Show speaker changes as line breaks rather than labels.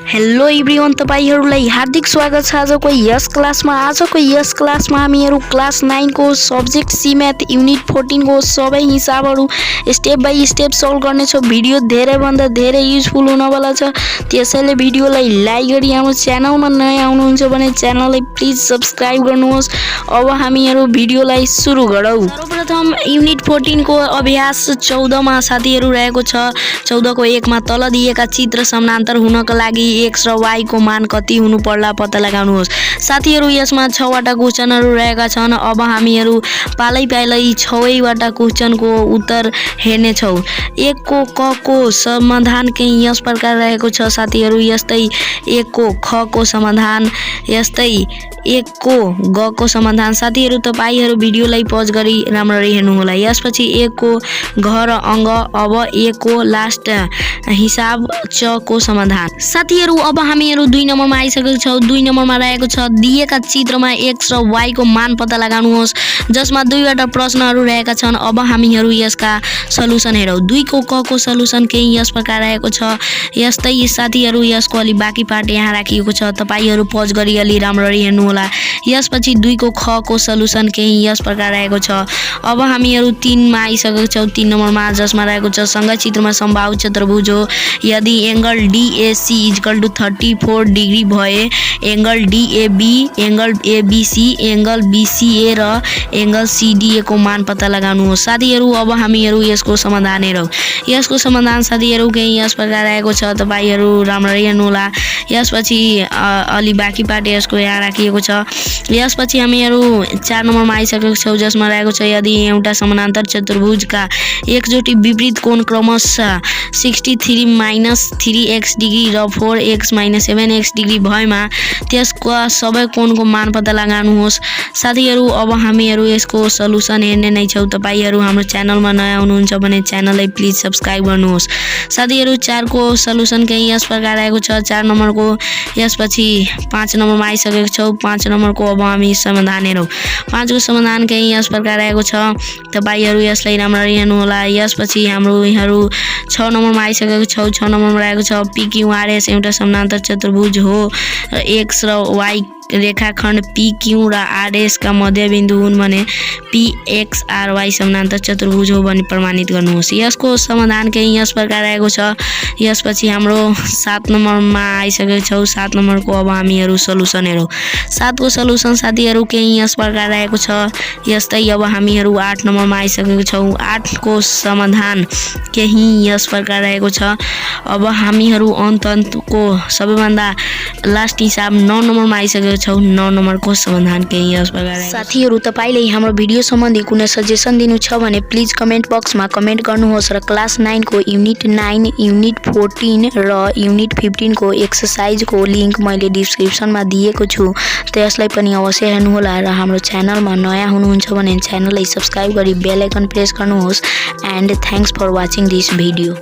Hello everyone, तपाईहरुलाई हार्दिक स्वागत छ आजको यस क्लासमा। आजको यस क्लासमा हामीहरु क्लास 9 को सब्जेक्ट सी म्याथ युनिट 14 को सबै हिसाबहरु स्टेप बाइ स्टेप सल्भ गर्ने छौं। भिडियो धेरै भन्दा धेरै युजफुल हुनवाला छ, त्यसैले भिडियोलाई लाइक गरी हाम्रो च्यानलमा नयाँ आउनुहुन्छ भने च्यानललाई प्लिज सब्स्क्राइब गर्नुहोस्। अब हामीहरु भिडियोलाई सुरु गरौँ। सर्वप्रथम युनिट 14 को अभ्यास 14 मा साथीहरु रहेको छ। 14 को 1 मा तल दिएका चित्र समानान्तर हुनका लागि x र y को मान कति हुनु पर्ला पत्ता लगाउनुहोस्। साथीहरु यसमा 6 वटा क्वेशनहरु रहेका छन्। अब हामीहरु पालै पालै 6 वटा क्वेशनको उत्तर हेर्ने छौं। 1 को क को समाधान चाहिँ यस प्रकार रहेको छ साथीहरु। यस्तै 1 को ख को समाधान, यस्तै 1 को ग को समाधान। साथीहरु तपाईहरु भिडियोलाई पज गरी राम्ररी हेर्नु होला। यसपछि 1 को घ र अङ्ग, अब 1 को लास्ट हिसाब च को समाधान। साथीहरु अब हामीहरु 2 नम्बरमा आइसकेका छौं। 2 नम्बरमा रहेको छ दिएका चित्रमा x र y को मान पत्ता लगाउनुहोस्, जसमा 2 वटा प्रश्नहरु रहेका छन्। अब हामीहरु यसका सलुसन हेरौं। 2 को क को सलुसन चाहिँ यस प्रकार रहेको छ। यस्तै साथीहरु यसको अलि बाँकी पार्ट यहाँ राखिएको छ, तपाईहरु पज गरी अलि राम्ररी हेर्नु होला। यसपछि 2 को ख को सलुसन चाहिँ यस प्रकार रहेको छ। अब हामीहरु 3 मा आइसकेका छौं। 3 नम्बरमा जसमा रहेको छ सँगै चित्रमा समबाहु चतुर्भुज हो। यदि एंगल DAC = 34 डिग्री भए angle DAB, angle ABC, angle BCA र एंगल CDA को मान पत्ता लगाउनुहोस्। साथीहरु अब हामीहरु यसको समाधान हेरौं। यसको समाधान साथीहरु चाहिँ यस प्रकार रहेको छ, तपाईहरु राम्ररी हेर्नु होला। यसपछि अलि बाँकी पार्ट यसको यहाँ राखिएको छ। यसपछि हामीहरु 4 नम्बरमा आइसकेका छौं, जसमा रहेको छ यदि एउटा समानान्तर चतुर्भुजका एकचोटी विपरीत कोण क्रमशः 63 - 3x डिग्री र 4x - 7x डिग्री भएमा त्यसको सबै कोणको मान पत्ता लगाउनुहोस्। साथीहरु अब हामीहरु यसको सलुसन हेर्ने नै छौं। तपाईहरु हाम्रो च्यानलमा नयाँ हुनुहुन्छ भने च्यानललाई प्लिज सब्स्क्राइब गर्नुहोस्। साथीहरु 4 को सलुसन चाहिँ यस प्रकार रहेको छ। 4 नम्बरको यसपछि 5 नम्बरमा आइसकेको छौं। 5 नम्बरको अब हामी समाधान हेरौं। 5 को समाधान चाहिँ यस प्रकार रहेको छ, तपाईहरु यसलाई राम्ररी हेर्नु होला। यसपछि हामीहरु 6 नम्बरमा आइसकेको छौं। 6 नम्बरमा रहेको छ PQRS एउटा समानान्तर चतुर्भुज हो। x र y रेखाखण्ड PQ र RS का मध्यबिन्दु हुन् भने PXRY समानान्तर चतुर्भुज हो भनी प्रमाणित गर्नुहोस्। यसको समाधान चाहिँ यस प्रकार रहेको छ। यसपछि हाम्रो 7 नम्बरमा आइसकेको छौं। 7 नम्बरको अब हामीहरु सलुसन हेरौं। 7 को सलुसन साथीहरु चाहिँ यस प्रकार रहेको छ। यस्तै अब हामीहरु 8 नम्बरमा आइसकेको छौं। 8 को समाधान चाहिँ यस प्रकार रहेको छ। अब हामीहरु अन्तको सबैभन्दा लास्ट हिसाब 9 नम्बरमा आइसकेको छौं। 9 नम्बरको समाधान चाहिँ यस प्रकार रहेको छ। साथीहरु तपाईले हाम्रो भिडियो सम्बन्धी कुनै सजेसन दिनु छ भने प्लिज कमेन्ट बक्समा कमेन्ट गर्नुहोस् र क्लास 9 को युनिट 9, युनिट 14 र युनिट 15 को एक्सरसाइजको लिंक मैले डिस्क्रिप्सनमा दिएको छु, त्यसलाई पनि अवश्य हेर्नु होला। र हाम्रो च्यानलमा नयाँ हुनुहुन्छ भने च्यानललाई सब्स्क्राइब गरी बेल आइकन प्रेस गर्नुहोस्। And thanks for watching this video.